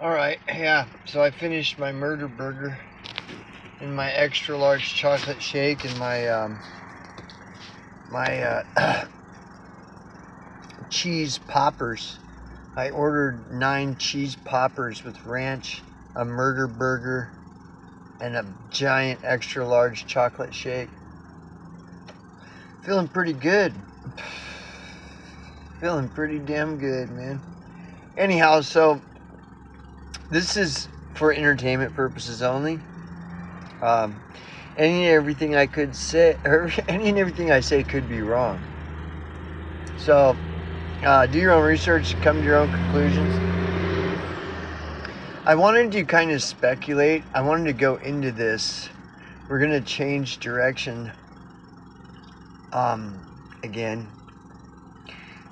All right, yeah. So I finished my murder burger and my extra large chocolate shake and my cheese poppers. I ordered 9 cheese poppers with ranch, a murder burger, and a giant extra large chocolate shake. Feeling pretty good. Feeling pretty damn good, man. Anyhow, so this is for entertainment purposes only. Um, any and everything I could say, or any and everything I say could be wrong. So, do your own research, come to your own conclusions. I wanted to kind of speculate. I wanted to go into this. We're gonna change direction again,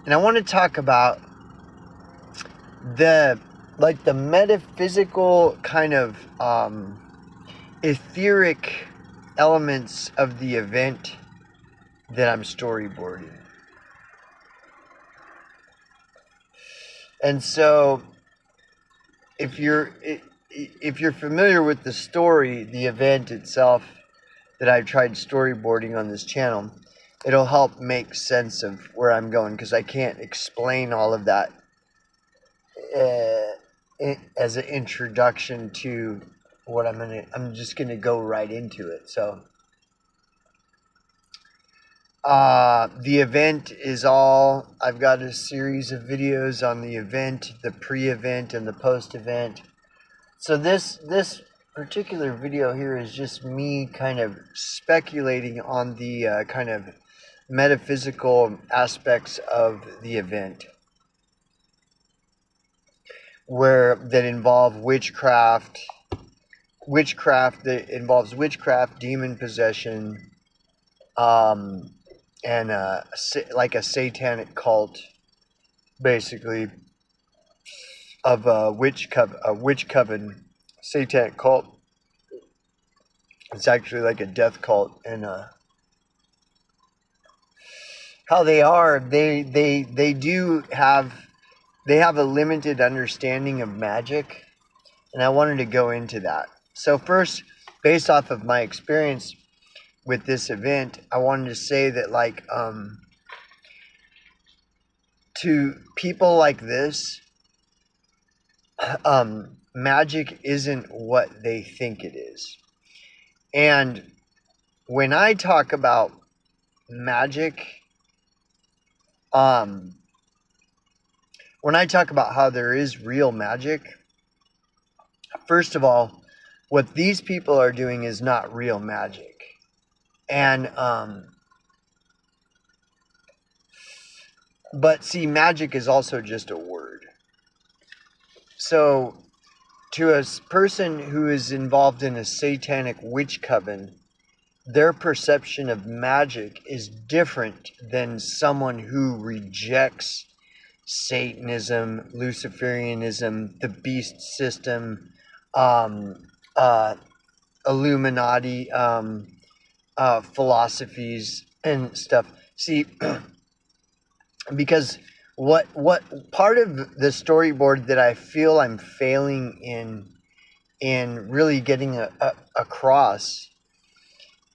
and I want to talk about the metaphysical kind of etheric elements of the event that I'm storyboarding. And so if you're familiar with the story, the event itself that I've tried storyboarding on this channel, it'll help make sense of where I'm going, because I can't explain all of that as an introduction to what I'm just gonna go right into it. So the event is I've got a series of videos on the event, the pre-event and the post-event. So this particular video here is just me kind of speculating on the kind of metaphysical aspects of the event, that involve witchcraft that involves witchcraft, demon possession, and like a satanic cult, basically, of a witch coven, satanic cult. It's actually like a death cult, and how they are, they have a limited understanding of magic, and I wanted to go into that. So first, based off of my experience with this event, I wanted to say that, like, to people like this, magic isn't what they think it is. And when I talk about magic, when I talk about how there is real magic, first of all, what these people are doing is not real magic. And but see, magic is also just a word. So to a person who is involved in a satanic witch coven, their perception of magic is different than someone who rejects Satanism, Luciferianism, the beast system, Illuminati philosophies and stuff. See, because what part of the storyboard that I feel I'm failing in really getting across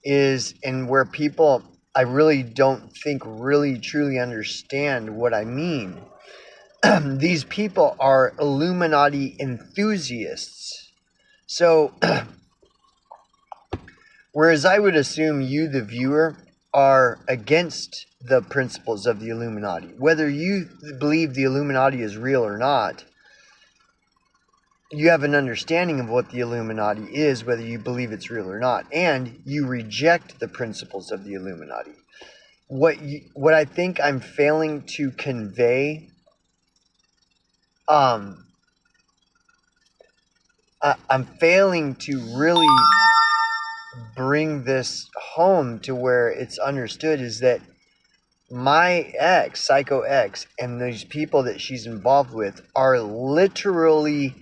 is, and where people, I really don't think really truly understand what I mean. These people are Illuminati enthusiasts. So whereas I would assume you, the viewer, are against the principles of the Illuminati, whether you believe the Illuminati is real or not, you have an understanding of what the Illuminati is, whether you believe it's real or not, and you reject the principles of the Illuminati. What I think I'm failing to convey, I'm failing to really bring this home to where it's understood, is that my ex, Psycho X, and these people that she's involved with are literally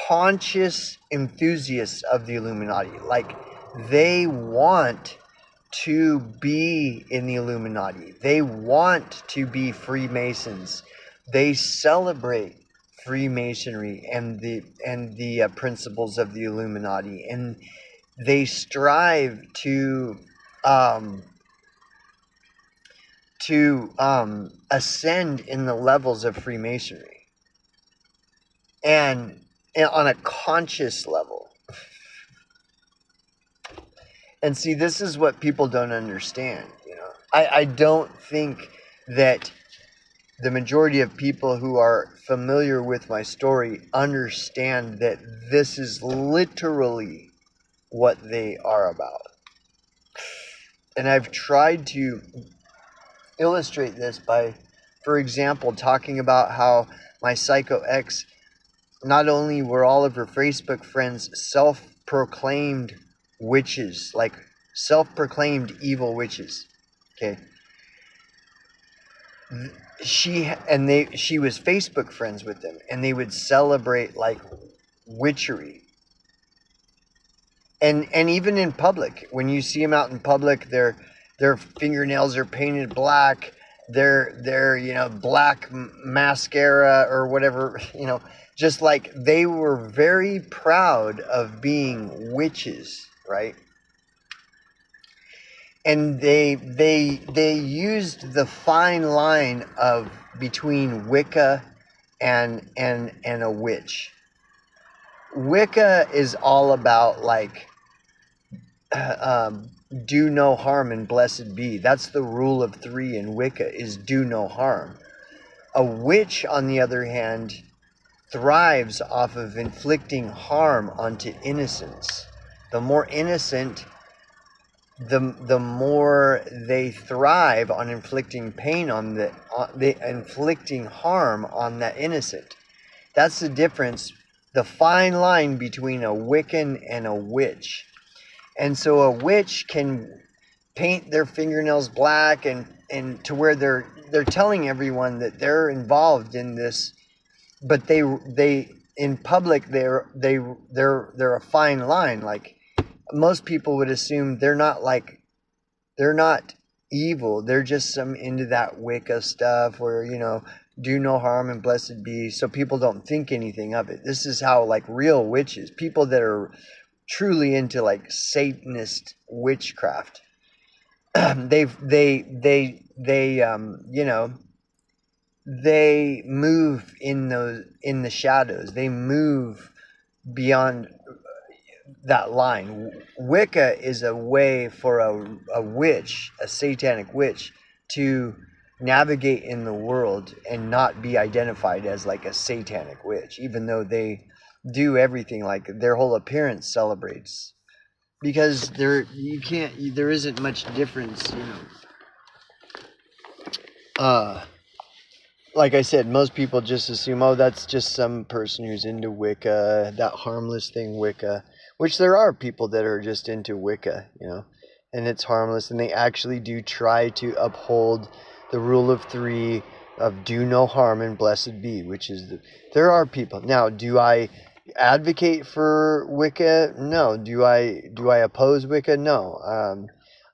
conscious enthusiasts of the Illuminati. Like, they want to be in the Illuminati. They want to be Freemasons. They celebrate Freemasonry and the principles of the Illuminati, and they strive um, to ascend in the levels of Freemasonry, and on a conscious level. And see, this is what people don't understand. I don't think that the majority of people who are familiar with my story understand that this is literally what they are about. And I've tried to illustrate this by, for example, talking about how my Psycho X, not only were all of her Facebook friends self-proclaimed witches, like self-proclaimed evil witches, okay? She was Facebook friends with them, and they would celebrate like witchery. And even in public, when you see them out in public, their fingernails are painted black. Their black mascara or whatever, just like they were very proud of being witches, right? And they used the fine line of between Wicca and a witch. Wicca is all about like do no harm and blessed be. That's the rule of 3 in Wicca, is do no harm. A witch, on the other hand, thrives off of inflicting harm onto innocents. The more innocent, the more they thrive on inflicting pain on inflicting harm on that innocent. That's the difference, the fine line between a Wiccan and a witch. And so a witch can paint their fingernails black and to where they're telling everyone that they're involved in this, but they in public they're a fine line. Like, most people would assume they're not evil. They're just some into that Wicca stuff where, do no harm and blessed be, so people don't think anything of it. This is how like real witches, people that are truly into like Satanist witchcraft, they move in the shadows. They move beyond that line. Wicca is a way for a witch, a satanic witch, to navigate in the world and not be identified as like a satanic witch, even though they do everything, like their whole appearance celebrates, because there isn't much difference, like I said, most people just assume, oh, that's just some person who's into Wicca, that harmless thing Wicca, which there are people that are just into Wicca, and it's harmless, and they actually do try to uphold the rule of 3 of do no harm and blessed be, which is there are people. Now, do I advocate for Wicca? No. Do I oppose Wicca? No.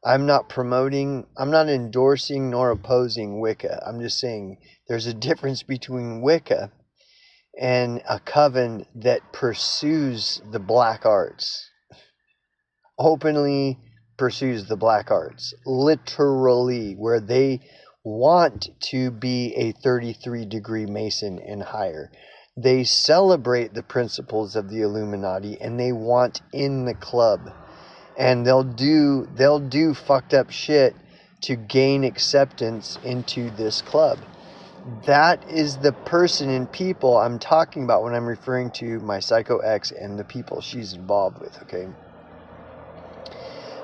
I'm not endorsing nor opposing Wicca. I'm just saying there's a difference between Wicca and a coven that pursues the black arts, openly pursues the black arts, literally, where they want to be a 33-degree Mason and higher. They celebrate the principles of the Illuminati, and they want in the club. And they'll do fucked up shit to gain acceptance into this club. That is the person and people I'm talking about when I'm referring to my Psycho X and the people she's involved with, okay?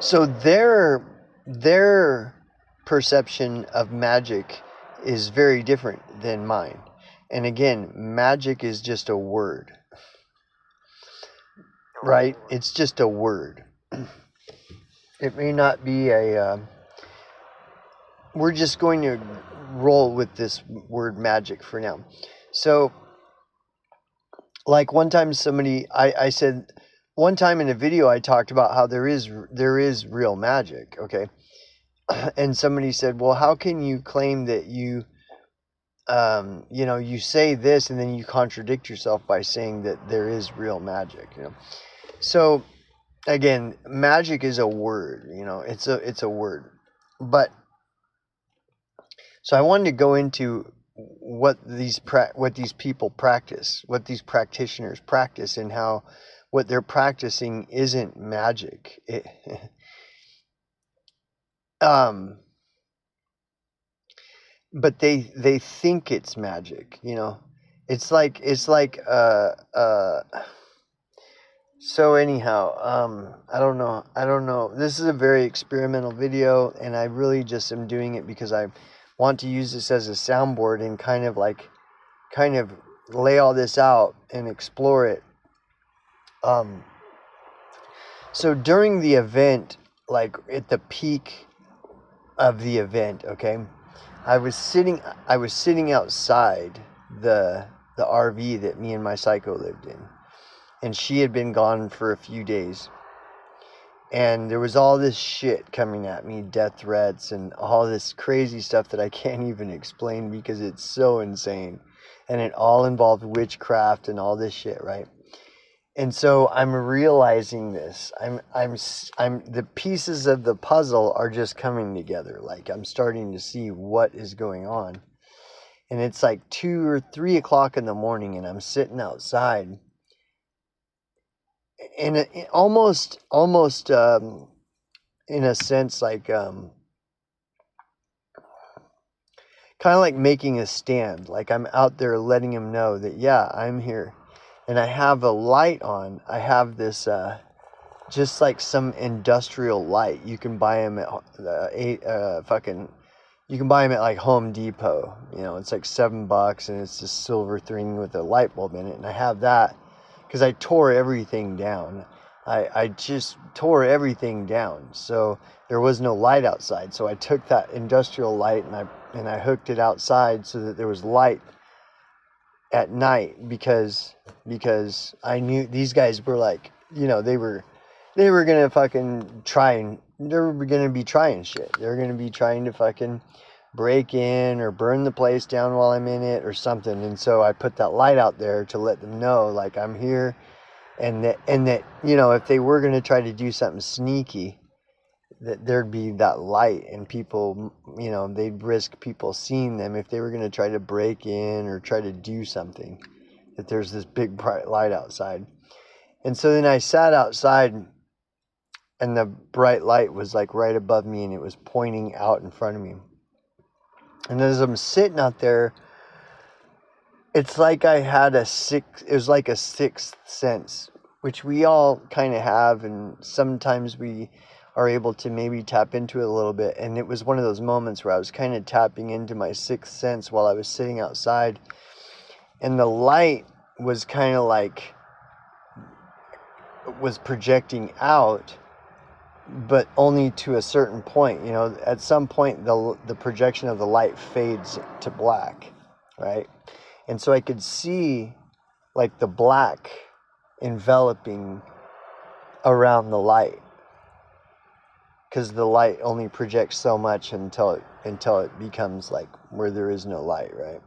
So their perception of magic is very different than mine. And again, magic is just a word, right? It's just a word. It may not be we're just going to roll with this word magic for now. So, like one time I said, one time in a video I talked about how there is real magic, okay? And somebody said, well, how can you claim that you you say this and then you contradict yourself by saying that there is real magic. So again, magic is a word. It's a word. But so I wanted to go into what these people practice, what these practitioners practice, and how what they're practicing isn't magic. But they think it's magic. It's like. So anyhow, I don't know. This is a very experimental video, and I really just am doing it because I want to use this as a soundboard and kind of lay all this out and explore it. So during the event, like at the peak of the event, okay, I was sitting outside the RV that me and my psycho lived in, and she had been gone for a few days. And there was all this shit coming at me, death threats and all this crazy stuff that I can't even explain because it's so insane. And it all involved witchcraft and all this shit, right? And so I'm realizing this. I'm the pieces of the puzzle are just coming together. Like I'm starting to see what is going on. And it's like 2 or 3 o'clock in the morning and I'm sitting outside. And it almost in a sense like kind of like making a stand, like I'm out there letting him know that yeah, I'm here. And I have a light on. I have this just like some industrial light. You can buy them at you can buy them at like Home Depot. It's like $7 and it's this silver thing with a light bulb in it. And I have that because I tore everything down. I just tore everything down. So there was no light outside. So I took that industrial light and I hooked it outside so that there was light at night because I knew these guys were like, they were gonna fucking they were gonna be trying shit. They were gonna be trying to fucking break in or burn the place down while I'm in it or something. And so I put that light out there to let them know like I'm here. And that, if they were going to try to do something sneaky, that there'd be that light and people, they'd risk people seeing them if they were going to try to break in or try to do something, that there's this big bright light outside. And so then I sat outside and the bright light was like right above me and it was pointing out in front of me. And as I'm sitting out there, it's like I had it was like a sixth sense, which we all kind of have, and sometimes we are able to maybe tap into it a little bit. And it was one of those moments where I was kind of tapping into my sixth sense while I was sitting outside, and the light was kind of like was projecting out, but only to a certain point. At some point the projection of the light fades to black, right? And so I could see like the black enveloping around the light, because the light only projects so much until it becomes like where there is no light, right?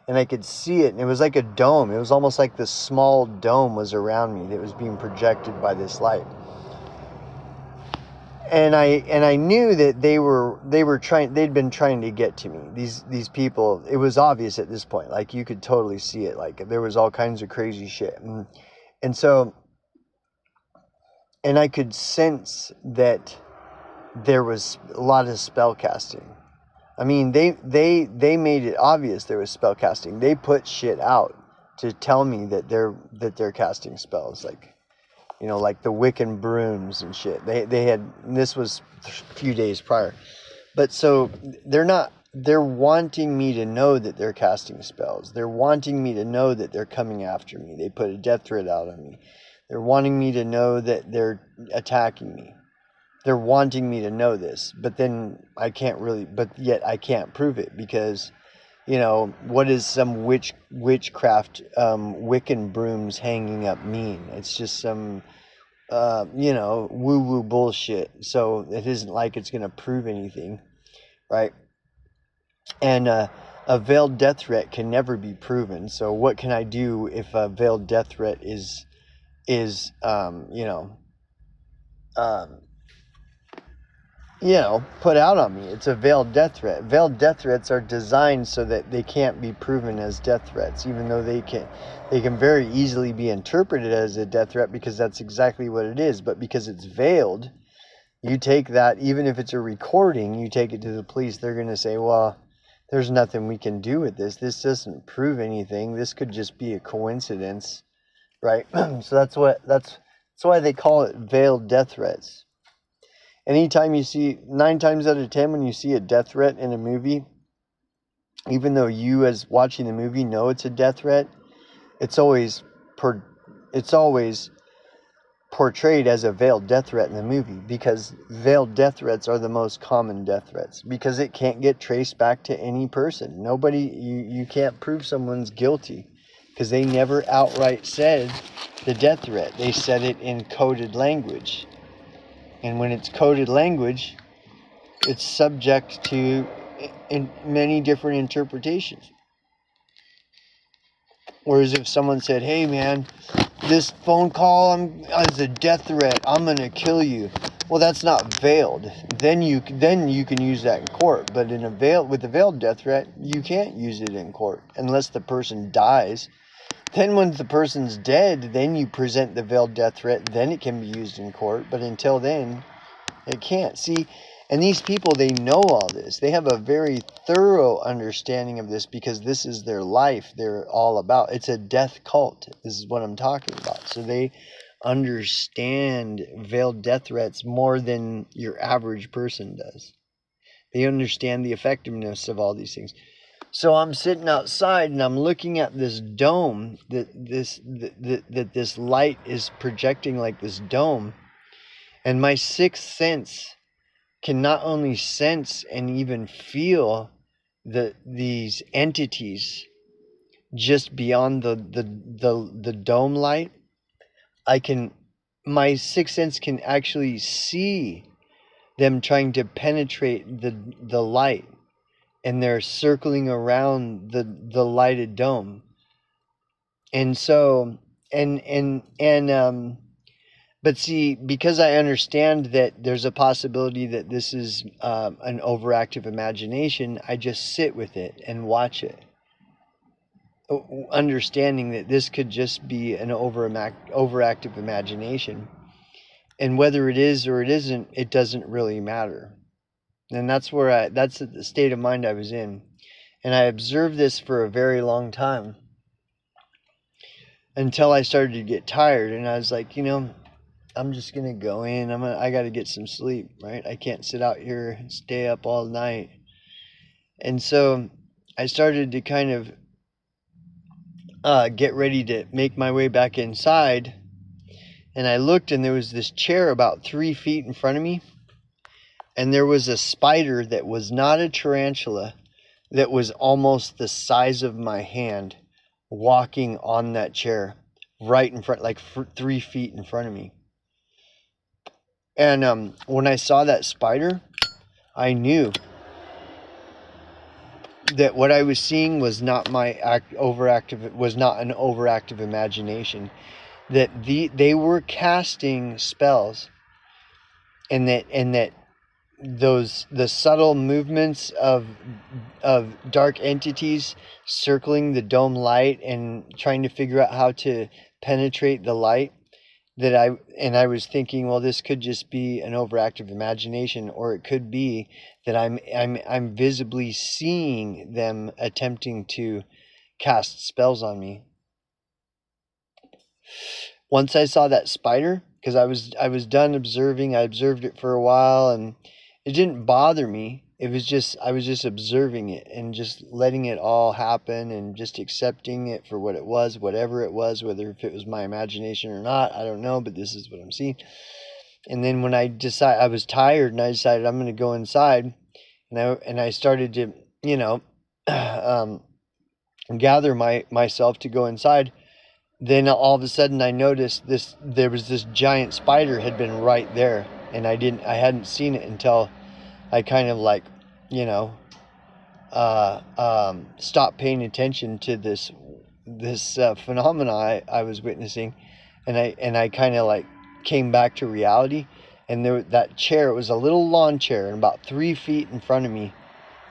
And I could see it, and it was like a dome. It was almost like this small dome was around me that was being projected by this light. And I knew that they'd been trying to get to me. These people, it was obvious at this point. Like you could totally see it. Like there was all kinds of crazy shit. And so I could sense that there was a lot of spell casting. I mean, they made it obvious there was spell casting. They put shit out to tell me that they're casting spells, like like the Wiccan brooms and shit. They had, this was a few days prior. But so they're wanting me to know that they're casting spells. They're wanting me to know that they're coming after me. They put a death threat out on me. They're wanting me to know that they're attacking me. They're wanting me to know this, but yet I can't prove it because, what does some witchcraft, Wiccan brooms hanging up mean? It's just some, woo-woo bullshit. So it isn't like it's going to prove anything, right? And a veiled death threat can never be proven. So what can I do if a veiled death threat is um, put out on me? It's a veiled death threat. Veiled death threats are designed so that they can't be proven as death threats, even though they can very easily be interpreted as a death threat, because that's exactly what it is. But because it's veiled, you take that, even if it's a recording, you take it to the police, they're going to say, well, there's nothing we can do with this. This doesn't prove anything. This could just be a coincidence, right? So that's why they call it veiled death threats. Anytime you see, 9 times out of 10, when you see a death threat in a movie, even though you as watching the movie know it's a death threat, it's always portrayed as a veiled death threat in the movie, because veiled death threats are the most common death threats, because it can't get traced back to any person. You can't prove someone's guilty because they never outright said the death threat. They said it in coded language. And when it's coded language, it's subject to many different interpretations. Whereas if someone said, hey man, this phone call is a death threat, I'm going to kill you. Well, that's not veiled. Then you can use that in court. But with a veiled death threat, you can't use it in court unless the person dies. Then when the person's dead, then you present the veiled death threat, then it can be used in court. But until then, it can't. See, and these people, they know all this. They have a very thorough understanding of this, because this is their life. They're all about. It's a death cult. This is what I'm talking about. So they understand veiled death threats more than your average person does. They understand the effectiveness of all these things. So I'm sitting outside and I'm looking at this dome that this light is projecting, like this dome, and my sixth sense can not only sense and even feel these entities just beyond the dome light. My sixth sense can actually see them trying to penetrate the light, and they're circling around the lighted dome. And so but see, because I understand that there's a possibility that this is an overactive imagination, I just sit with it and watch it, understanding that this could just be an overactive imagination. And whether it is or it isn't, it doesn't really matter. And that's the state of mind I was in. And I observed this for a very long time, until I started to get tired, and I was like, I'm just going to go in. I got to get some sleep, right? I can't sit out here and stay up all night. And so I started to kind of get ready to make my way back inside. And I looked, and there was this chair about 3 feet in front of me. And there was a spider that was not a tarantula, that was almost the size of my hand, walking on that chair right in front, like 3 feet in front of me. And when I saw that spider, I knew that what I was seeing was not was not an overactive imagination. That they were casting spells, and that the subtle movements of dark entities circling the dome light and trying to figure out how to penetrate the light, I was thinking, well, this could just be an overactive imagination, or it could be that I'm visibly seeing them attempting to cast spells on me. Once I saw that spider, because I was done observing, I observed it for a while, and it didn't bother me. I was just observing it and just letting it all happen, and just accepting it for what it was, whatever it was, whether if it was my imagination or not, I don't know, but this is what I'm seeing. And then when I was tired, and I decided I'm going to go inside, and I started to, gather myself to go inside. Then all of a sudden I noticed there was this giant spider had been right there, and I hadn't seen it until I kind of stop paying attention to this phenomena I was witnessing, and I kind of like came back to reality. And there, that chair, it was a little lawn chair, and about 3 feet in front of me,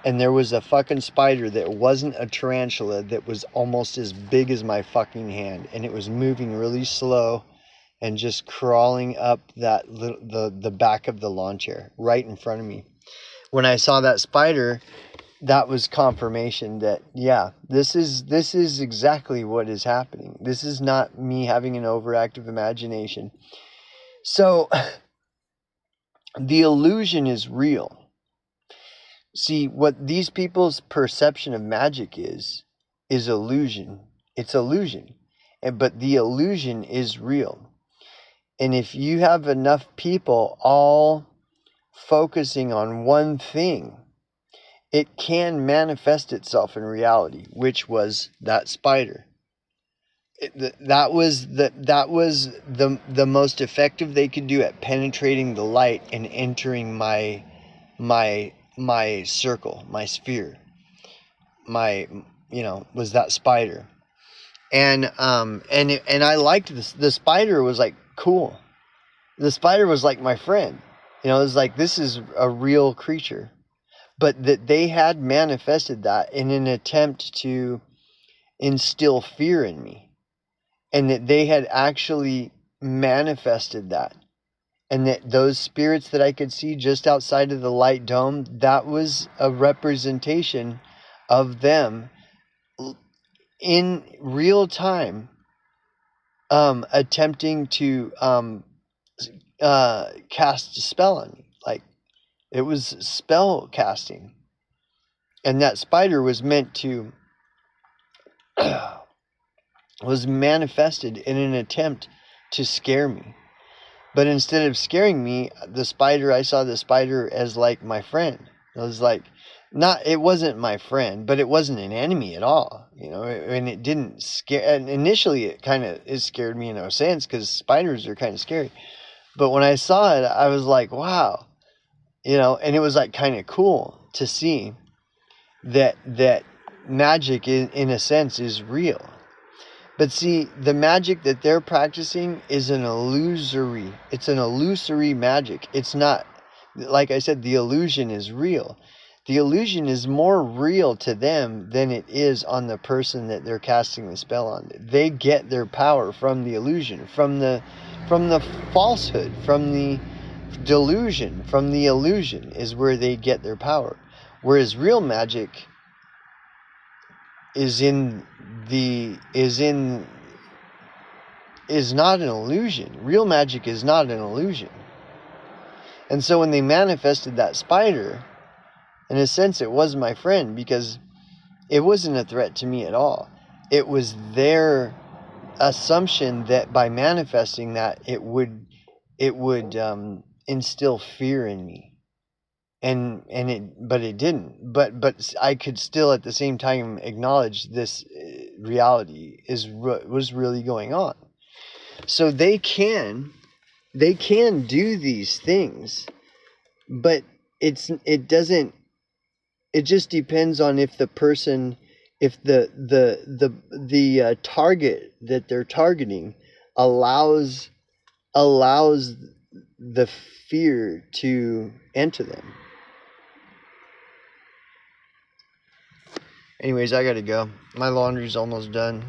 and there was a fucking spider that wasn't a tarantula, that was almost as big as my fucking hand, and it was moving really slow and just crawling up that the back of the lawn chair right in front of me. When I saw that spider, that was confirmation that, yeah, this is exactly what is happening. This is not me having an overactive imagination. So the illusion is real. See, what these people's perception of magic is illusion. It's illusion. But the illusion is real. And if you have enough people all focusing on one thing, it can manifest itself in reality, which was that spider. That was the most effective they could do at penetrating the light and entering my circle, my sphere. Was that spider. And I liked this. The spider was like cool. The spider was like my friend. It was like, this is a real creature. But that they had manifested that in an attempt to instill fear in me. And that they had actually manifested that. And that those spirits that I could see just outside of the light dome, that was a representation of them in real time, attempting to cast a spell on me. Like, it was spell casting. And that spider was meant to was manifested in an attempt to scare me. But instead of scaring me, I saw the spider as like my friend. It was like, it wasn't my friend, but it wasn't an enemy at all, and it didn't scare. And initially it scared me in a sense, because spiders are kind of scary. But when I saw it, I was like, wow, and it was like kind of cool to see that magic in a sense is real. But see, the magic that they're practicing is it's an illusory magic. It's not, like I said, the illusion is real. The illusion is more real to them than it is on the person that they're casting the spell on. They get their power from the illusion, from the falsehood, from the delusion, from the illusion is where they get their power. Whereas real magic is not an illusion. Real magic is not an illusion. And so when they manifested that spider, in a sense it was my friend, because it wasn't a threat to me at all. It was their assumption that by manifesting that it would instill fear in me. But it didn't. But I could still at the same time acknowledge this reality was really going on. So they can do these things, but it just depends on if the person, if the target that they're targeting allows the fear to enter them. Anyways, I gotta go. My laundry's almost done.